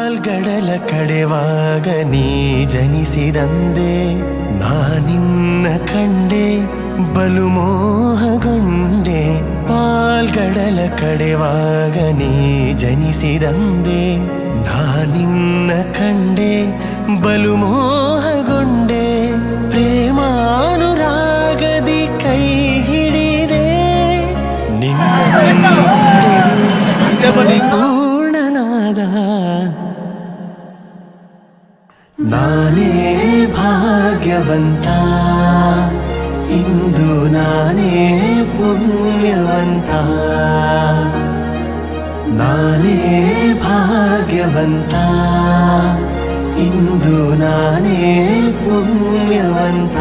ಪಾಲ್ಗಡಲ ಕಡೆವಾಗ ನೀ ಜನಿಸಿದಂದೆ ನಾನಿನ್ನ ಕಂಡೆ ಬಲು ಮೋಹಗೊಂಡೆ ಪಾಲ್ಗಡಲ ಕಡೆವಾಗ ನೀ ಜನಿಸಿದಂದೆ ನಾನಿನ್ನ ಕಂಡೆ ಬಲು ಮೋಹಗೊಂಡೆ ಪ್ರೇಮಾನುರಾಗದಿ ಕೈ ಹಿಡಿದೆ ನಿನ್ನನ್ನು ಪಡೆದು ಪರಿಪೂರ್ಣನಾದ ನಾನೇ ಭಾಗ್ಯವಂತ ಇಂದು ನಾನೇ ಪುಣ್ಯವಂತ ನಾನೇ ಭಾಗ್ಯವಂತ ಇಂದು ನಾನೇ ಪುಣ್ಯವಂತ